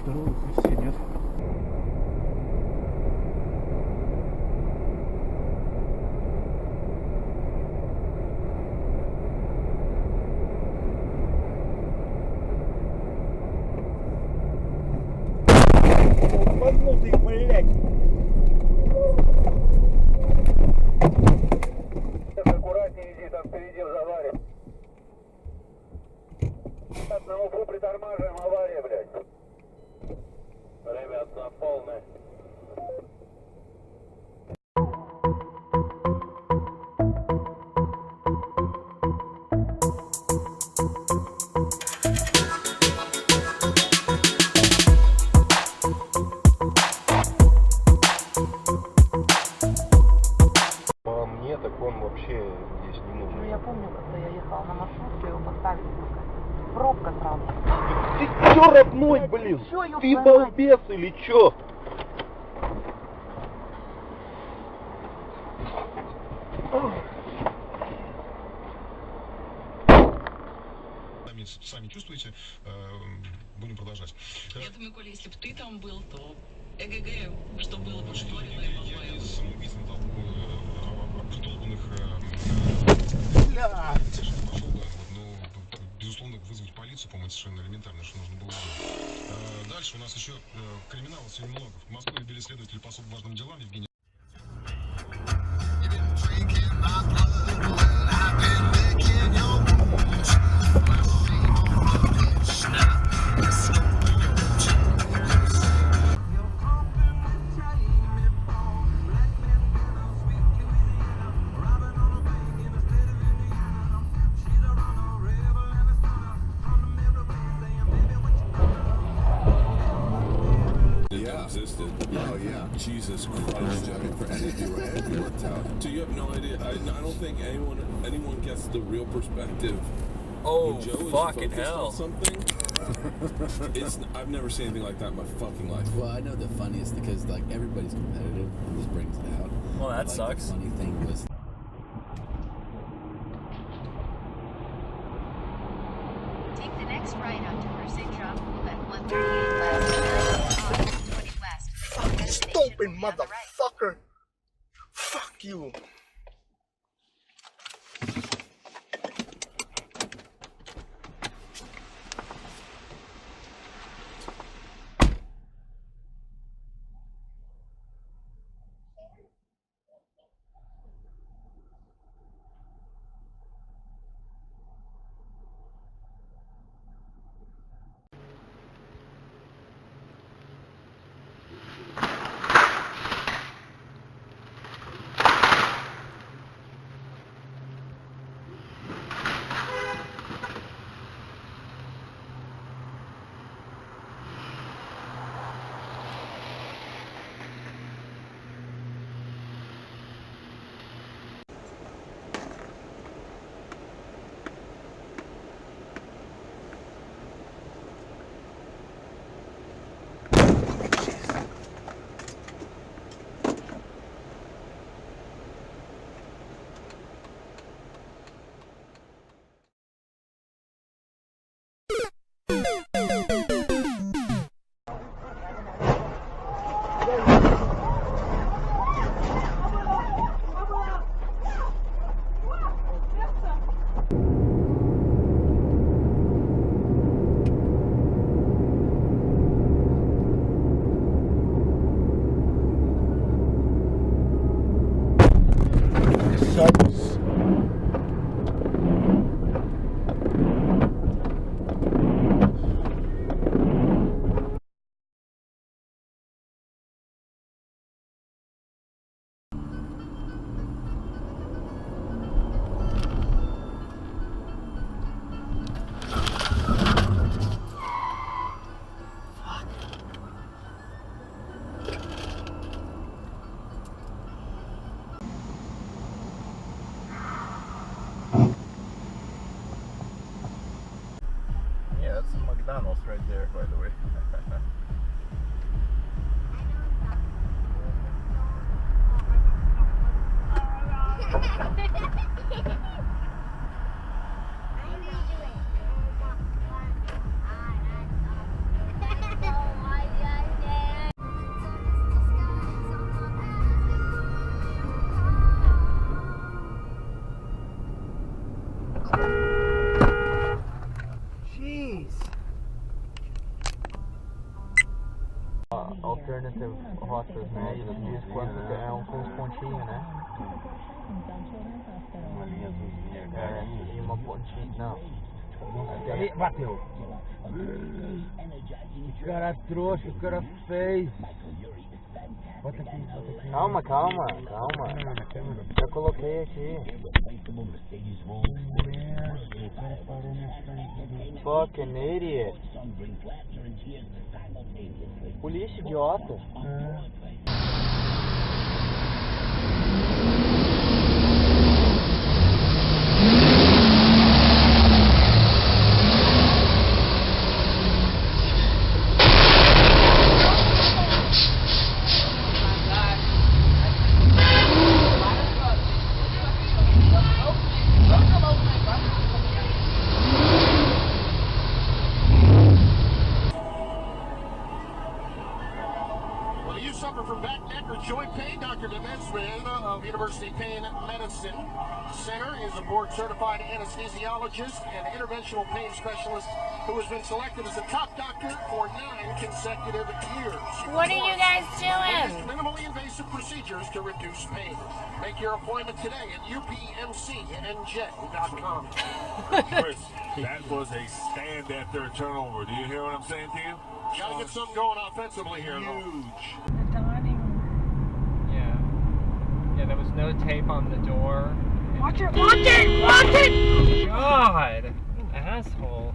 здоровых и все нет. Обманутый, блядь! Аккуратнее иди, там впереди заварим. На углу притормаживаем, авария, блядь. Ребят, на полное. По мне, так он вообще здесь не нужен. Ну, я помню, когда я ехала на маршрутке, его поставили только. Пробка сразу. Ты чё, родной, блин? Ты балбес или чё? Сами чувствуете, будем продолжать. Я думаю, Коля, если бы ты там был, то эгг, что было бы в истории. Я из самоубийственной толпы обдолбанных пошел бы, но, безусловно, вызвать полицию, по-моему, совершенно элементарно, что нужно было сделать. Дальше у нас еще криминала сегодня много. В Москву любили следователи по особо важным делам, Евгений. Existed. Oh yeah. Jesus Christ, Jimmy, for anything or everyone out. So you have no idea. I don't think anyone gets the real perspective. Oh, When Joe fucking is hell. on something. I've never seen anything like that in my fucking life. Well, I know the funniest because like everybody's competitive and this brings it out. Well, that like, sucks. The funny thing was. Take the next right onto Mercy Drop at 138 west, 20 west. Fucking stupid motherfucker! Fuck you! McDonald's right there, by the way. alternative rotas, né? E diz quanto é com os pontinhos, né? E uma pontinha, não. Bateu. Que cara trouxa, que cara feio. Bota aqui, bota aqui. Calma. Já coloquei aqui. Fucking idiot. Polícia idiota. Joint pain, Dr. Demesrin of University Pain Medicine Center is a board-certified anesthesiologist and interventional pain specialist who has been selected as the top doctor for 9 consecutive years. What are you guys doing? Minimally invasive procedures to reduce pain. Make your appointment today at upmcnj.com. Chris, that was a stand after a turnover. Do you hear what I'm saying to you? Gotta get something going offensively here, though. Huge. Yeah, there was no tape on the door. Watch it! God! Asshole.